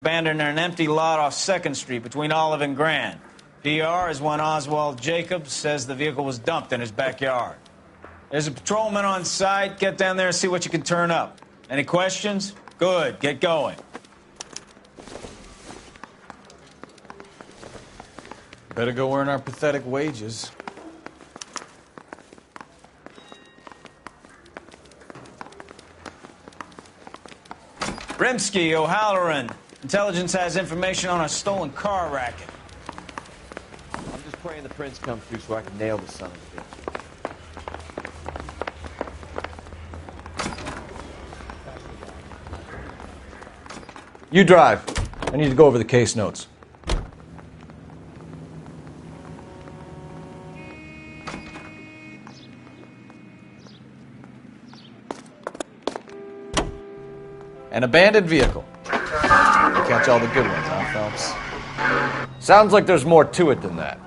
Abandoned in an empty lot off 2nd Street between Olive and Grand. PR is when Oswald Jacobs says the vehicle was dumped in his backyard. There's a patrolman on site. Get down there and see what you can turn up. Any questions? Good. Get going. Better go earn our pathetic wages. Rimsky, O'Halloran. Intelligence has information on a stolen car racket. I'm just praying the prints come through so I can nail the son of a bitch. You drive. I need to go over the case notes. An abandoned vehicle. Catch all the good ones, huh, Phelps? Sounds like there's more to it than that.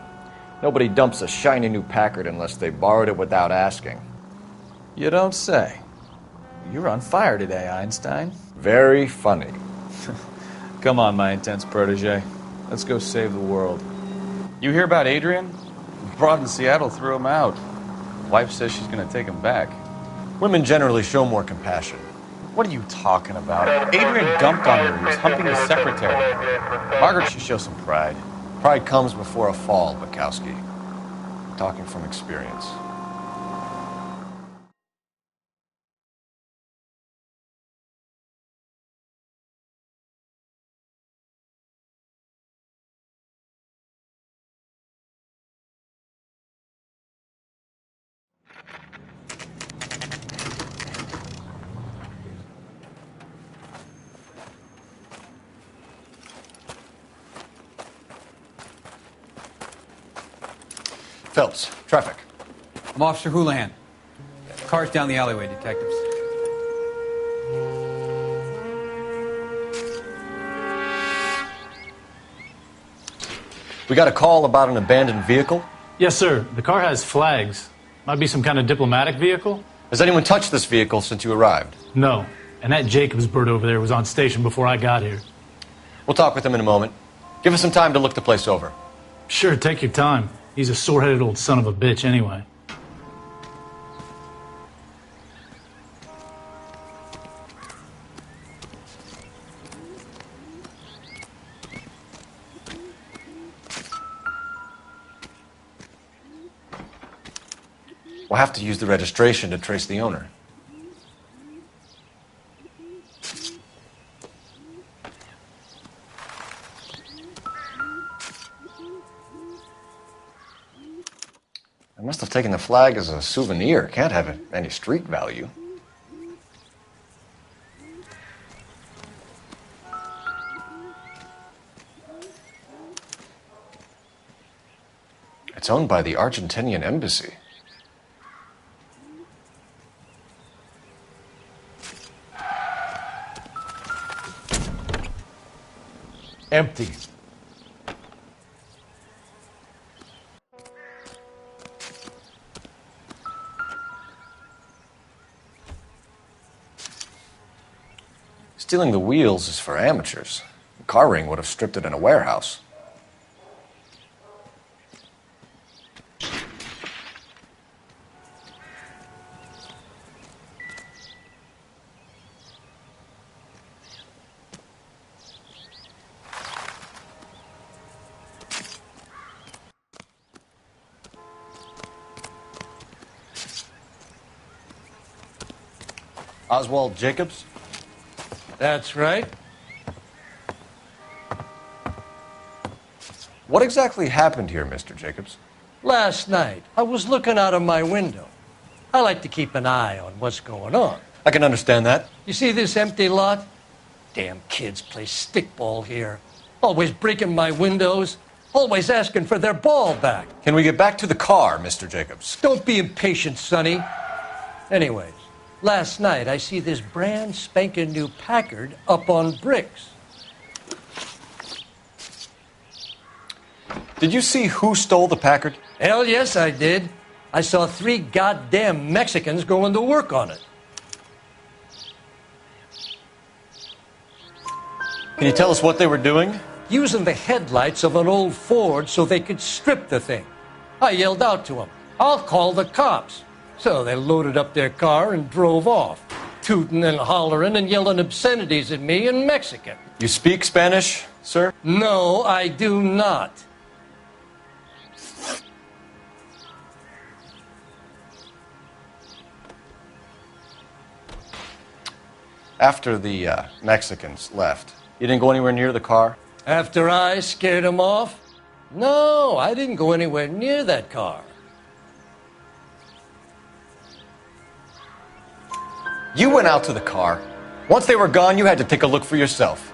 Nobody dumps a shiny new Packard unless they borrowed it without asking. You don't say. You're on fire today, Einstein. Very funny. Come on, my intense protege. Let's go save the world. You hear about Adrian? Broad in Seattle threw him out. Wife says she's going to take him back. Women generally show more compassion. What are you talking about? Adrian dumped on her. He was humping his secretary. Margaret should show some pride. Pride comes before a fall, Bukowski. Talking from experience. Phelps, traffic. I'm Officer Houlihan. Car's down the alleyway, detectives. We got a call about an abandoned vehicle. Yes, sir. The car has flags. Might be some kind of diplomatic vehicle. Has anyone touched this vehicle since you arrived? No. And that Jacobs bird over there was on station before I got here. We'll talk with him in a moment. Give us some time to look the place over. Sure, take your time. He's a sore-headed old son of a bitch anyway. We'll have to use the registration to trace the owner. I must have taken the flag as a souvenir. Can't have any street value. It's owned by the Argentinian embassy. Empty. Stealing the wheels is for amateurs. The car ring would have stripped it in a warehouse. Oswald Jacobs? That's right. What exactly happened here, Mr. Jacobs? Last night, I was looking out of my window. I like to keep an eye on what's going on. I can understand that. You see this empty lot? Damn kids play stickball here. Always breaking my windows. Always asking for their ball back. Can we get back to the car, Mr. Jacobs? Don't be impatient, Sonny. Anyways, last night I see this brand spanking new Packard up on bricks. Did you see who stole the Packard? Hell yes, I did. I saw 3 goddamn Mexicans going to work on it. Can you tell us what they were doing? Using the headlights of an old Ford so they could strip the thing. I yelled out to them, "I'll call the cops." So they loaded up their car and drove off, tooting and hollering and yelling obscenities at me in Mexican. You speak Spanish, sir? No, I do not. After the Mexicans left, you didn't go anywhere near the car? After I scared them off? No, I didn't go anywhere near that car. You went out to the car. Once they were gone, you had to take a look for yourself.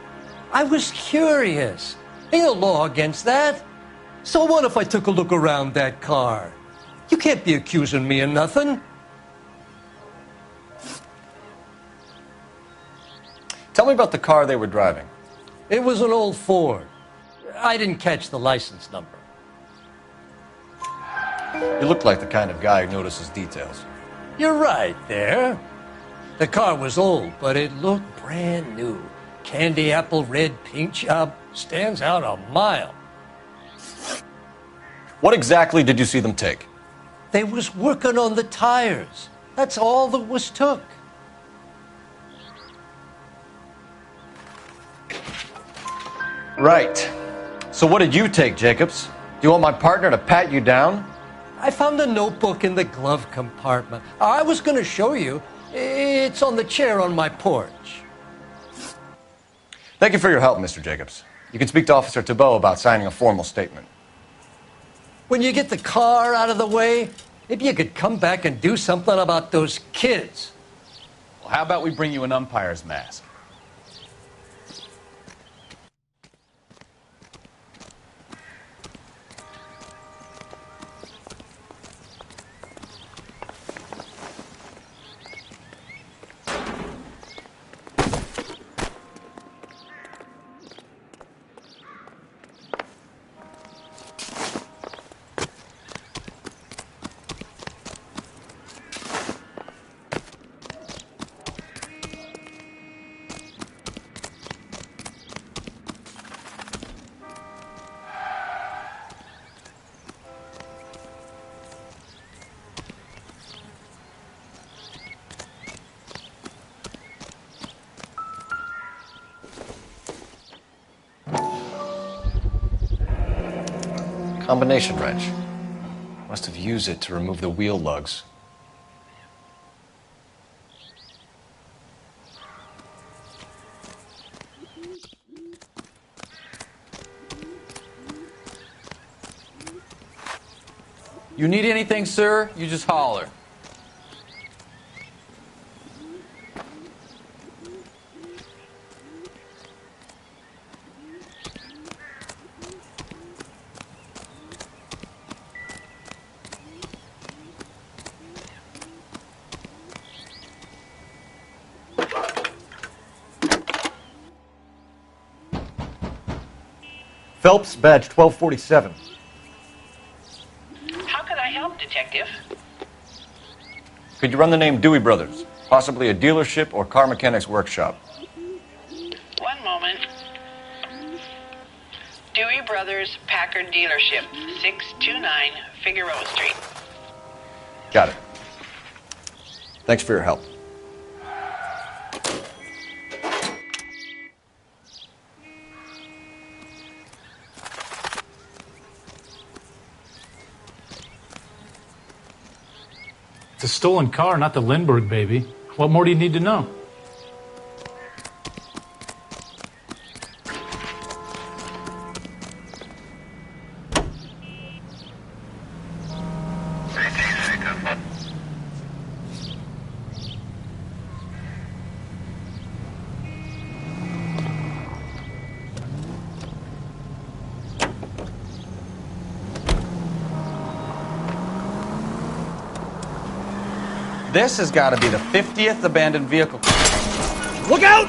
I was curious. Ain't no law against that. So what if I took a look around that car? You can't be accusing me of nothing. Tell me about the car they were driving. It was an old Ford. I didn't catch the license number. You look like the kind of guy who notices details. You're right there. The car was old, but it looked brand new. Candy apple red paint job stands out a mile. What exactly did you see them take? They was working on the tires. That's all that was took. Right. So what did you take, Jacobs? Do you want my partner to pat you down? I found a notebook in the glove compartment. I was going to show you. It's on the chair on my porch. Thank you for your help, Mr. Jacobs. You can speak to Officer Thibault about signing a formal statement. When you get the car out of the way, maybe you could come back and do something about those kids. Well, how about we bring you an umpire's mask? Combination wrench. Must have used it to remove the wheel lugs. You need anything, sir? You just holler. Phelps, badge 1247. How can I help, Detective? Could you run the name Dewey Brothers? Possibly a dealership or car mechanic's workshop. One moment. Dewey Brothers Packard Dealership, 629 Figueroa Street. Got it. Thanks for your help. It's a stolen car, not the Lindbergh baby. What more do you need to know? This has got to be the 50th abandoned vehicle. Look out!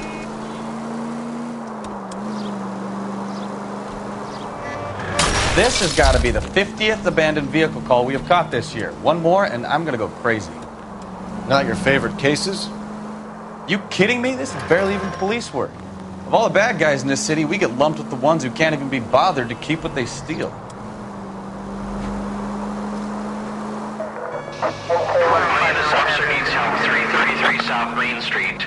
This has got to be the 50th abandoned vehicle call we have caught this year. One more, and I'm going to go crazy. Not your favorite cases? You kidding me? This is barely even police work. Of all the bad guys in this city, we get lumped with the ones who can't even be bothered to keep what they steal. This officer needs help. 333 South Main Street.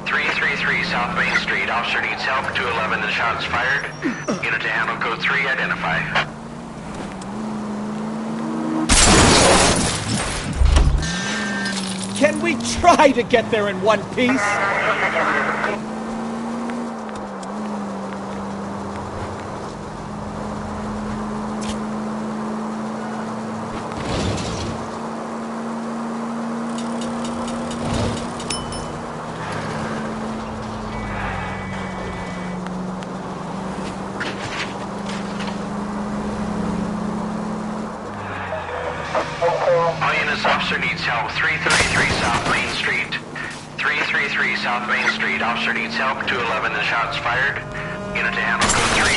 333 South Main Street. Officer needs help. 211, the shots fired. Unit to handle code 3, identify. Can we try to get there in one piece? All units, officer needs help. 333 South Main Street. 333 South Main Street. Officer needs help. 211, the shots fired. Unit to handle code 3,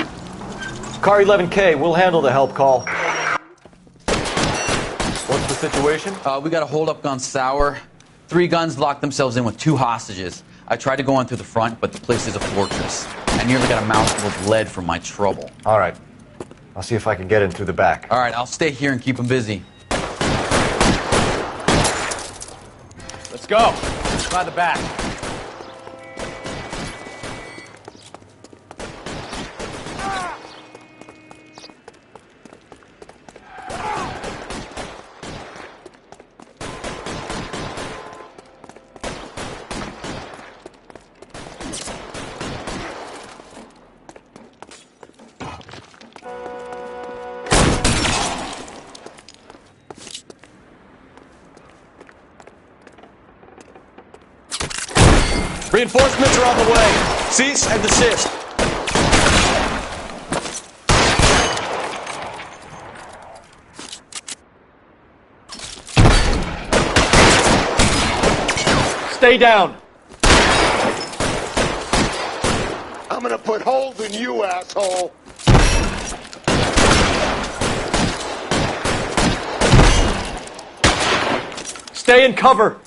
identify. Car 11K, we'll handle the help call. What's the situation? We got a hold-up gone sour. 3 guns locked themselves in with 2 hostages. I tried to go in through the front, but the place is a fortress. I nearly got a mouthful of lead from my trouble. All right. I'll see if I can get in through the back. All right, I'll stay here and keep them busy. Let's go. By the back. Reinforcements are on the way. Cease and desist. Stay down. I'm gonna put holes in you, asshole. Stay in cover.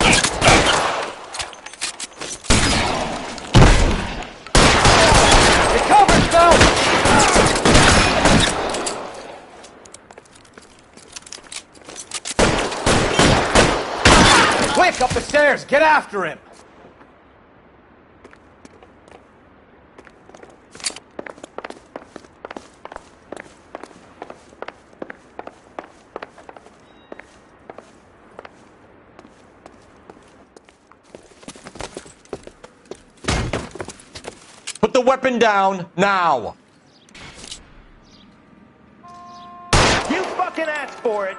Quick, up the stairs. Get after him. Put the weapon down now. You fucking asked for it.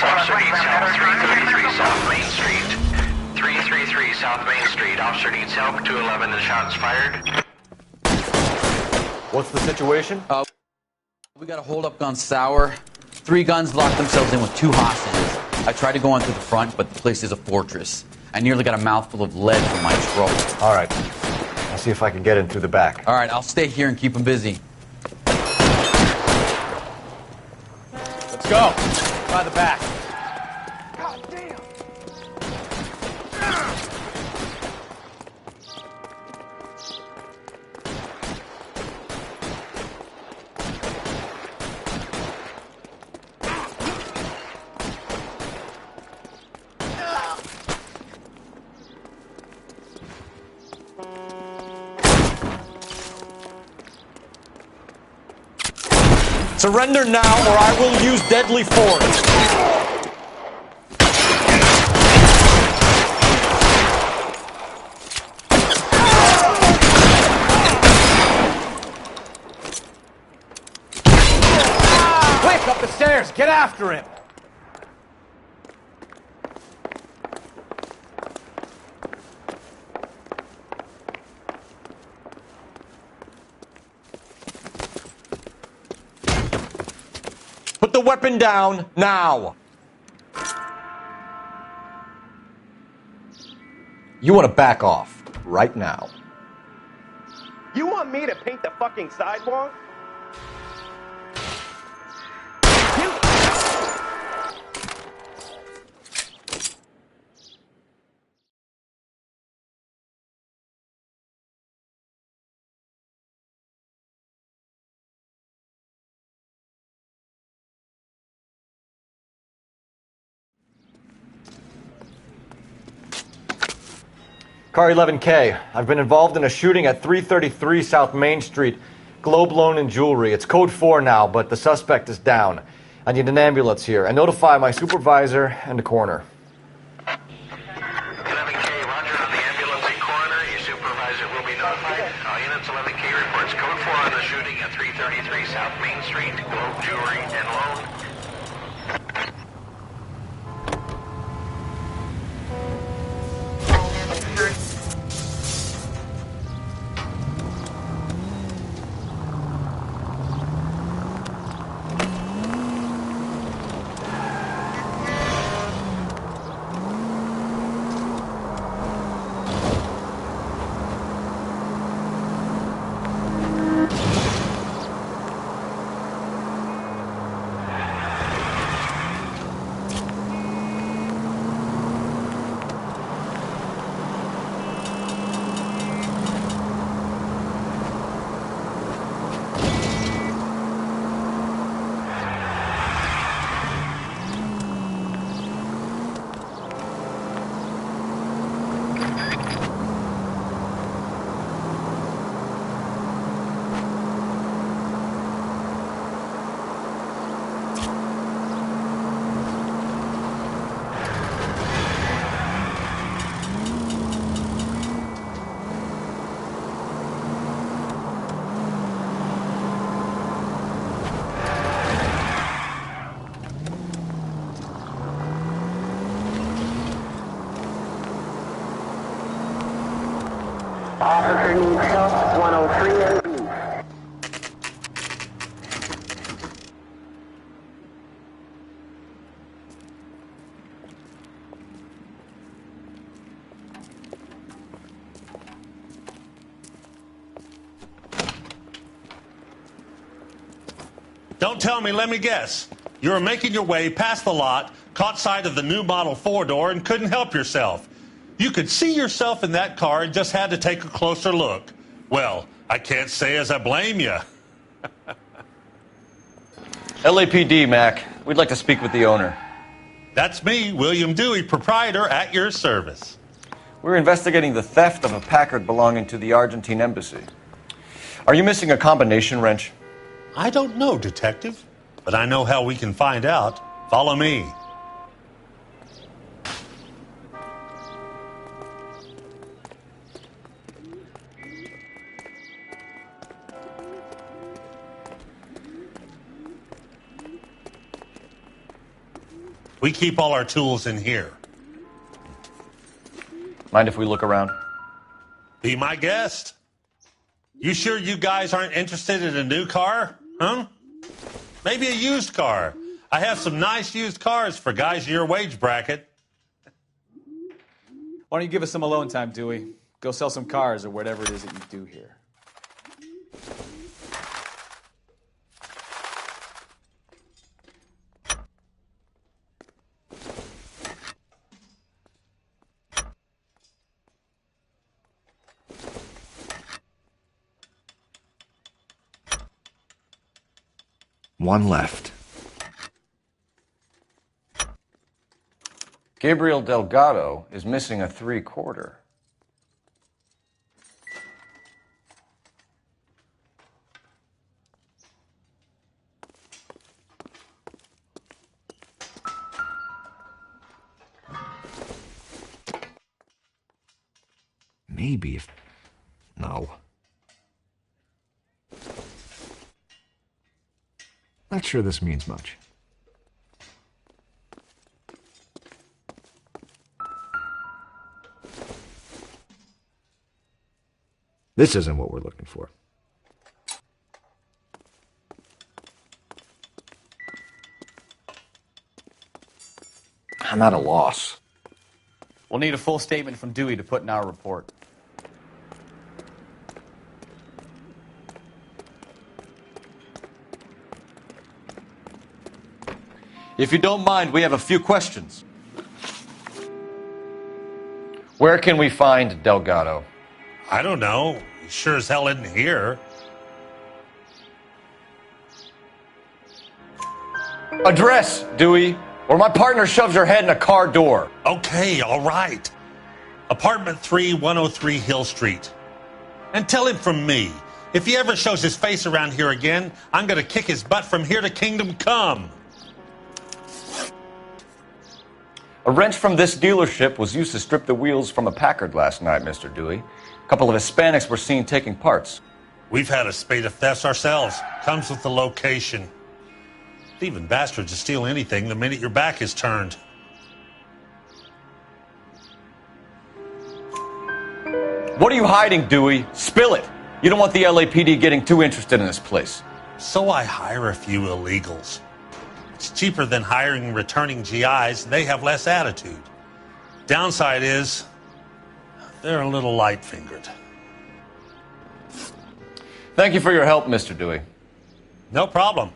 Officer needs help. 333 South Main Street. 333 South Main Street. Officer needs help. 211, the shots fired. What's the situation? We got a hold-up gone sour. 3 guns locked themselves in with 2 hostages. I tried to go in through the front, but the place is a fortress. I nearly got a mouthful of lead from my trouble. All right. I'll see if I can get in through the back. All right, I'll stay here and keep them busy. Let's go. By the back. Surrender now, or I will use deadly force. Quick, up the stairs. Get after him. weapon down, now! You want to back off, right now. You want me to paint the fucking sidewalk? Car 11K, I've been involved in a shooting at 333 South Main Street. Globe Loan and Jewelry. It's code 4 now, but the suspect is down. I need an ambulance here. And notify my supervisor and the coroner. 11K, roger on the ambulance and coroner. Your supervisor will be notified. All units, 11K reports code 4 on the shooting at 333 South Main Street. Globe Jewelry and Loan. Officer needs help, 103 and Don't tell me, let me guess. You were making your way past the lot, caught sight of the new model 4-door, and couldn't help yourself. You could see yourself in that car and just had to take a closer look. Well, I can't say as I blame you. LAPD, Mac. We'd like to speak with the owner. That's me, William Dewey, proprietor, at your service. We're investigating the theft of a Packard belonging to the Argentine embassy. Are you missing a combination wrench? I don't know, Detective, but I know how we can find out. Follow me. We keep all our tools in here. Mind if we look around? Be my guest. You sure you guys aren't interested in a new car? Huh? Maybe a used car. I have some nice used cars for guys in your wage bracket. Why don't you give us some alone time, Dewey? Go sell some cars or whatever it is that you do here. One left. Gabriel Delgado is missing a 3/4. Maybe if... No. Not sure this means much. This isn't what we're looking for. I'm at a loss. We'll need a full statement from Dewey to put in our report. If you don't mind, we have a few questions. Where can we find Delgado? I don't know. He sure as hell isn't here. Address, Dewey, or my partner shoves her head in a car door. Okay, all right. Apartment 3, 103 Hill Street. And tell him from me, if he ever shows his face around here again, I'm going to kick his butt from here to Kingdom Come. A wrench from this dealership was used to strip the wheels from a Packard last night, Mr. Dewey. A couple of Hispanics were seen taking parts. We've had a spate of thefts ourselves. Comes with the location. Thieving bastards will steal anything the minute your back is turned. What are you hiding, Dewey? Spill it. You don't want the LAPD getting too interested in this place. So I hire a few illegals. It's cheaper than hiring returning GIs, and they have less attitude. Downside is, they're a little light-fingered. Thank you for your help, Mr. Dewey. No problem.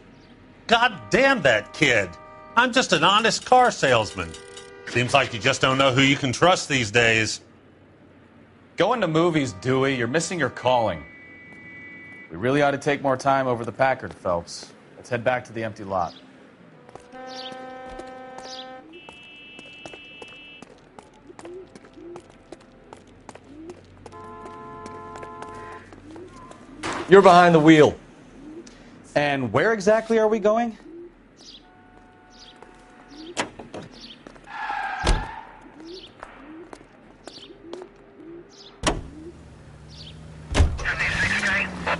God damn that kid. I'm just an honest car salesman. Seems like you just don't know who you can trust these days. Going to movies, Dewey. You're missing your calling. We really ought to take more time over the Packard, Phelps. Let's head back to the empty lot. You're behind the wheel. And where exactly are we going?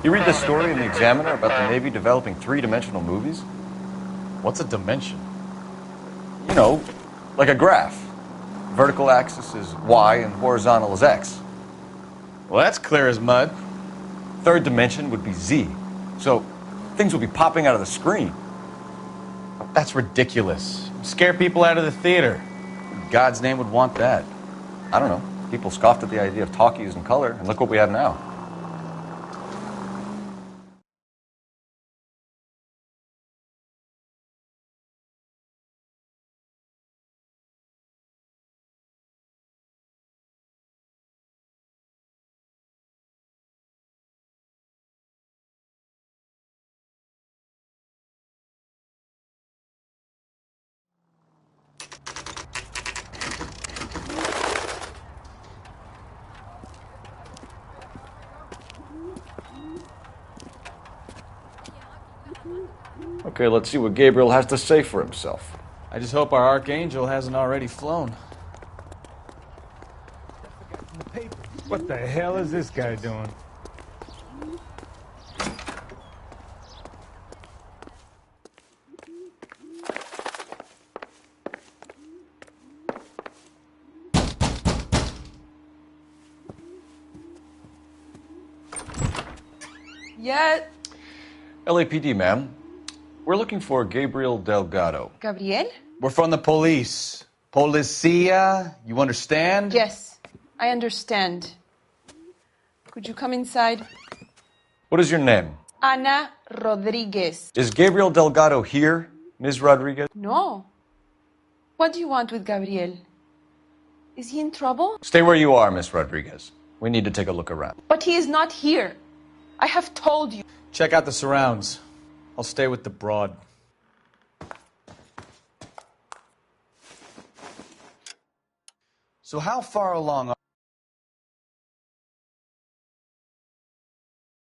You read the story in the Examiner about the Navy developing three-dimensional movies? What's a dimension? You know, like a graph. Vertical axis is Y and horizontal is X. Well, that's clear as mud. Third dimension would be Z. So things would be popping out of the screen. That's ridiculous. Scare people out of the theater. In God's name would want that. I don't know. People scoffed at the idea of talkies in color, and look what we have now. Okay, let's see what Gabriel has to say for himself. I just hope our Archangel hasn't already flown. What the hell is this guy doing? Yeah. LAPD, ma'am. We're looking for Gabriel Delgado. Gabriel? We're from the police. Policia, you understand? Yes, I understand. Could you come inside? What is your name? Ana Rodriguez. Is Gabriel Delgado here, Ms. Rodriguez? No. What do you want with Gabriel? Is he in trouble? Stay where you are, Ms. Rodriguez. We need to take a look around. But he is not here. I have told you. Check out the surrounds. I'll stay with the broad. So how far along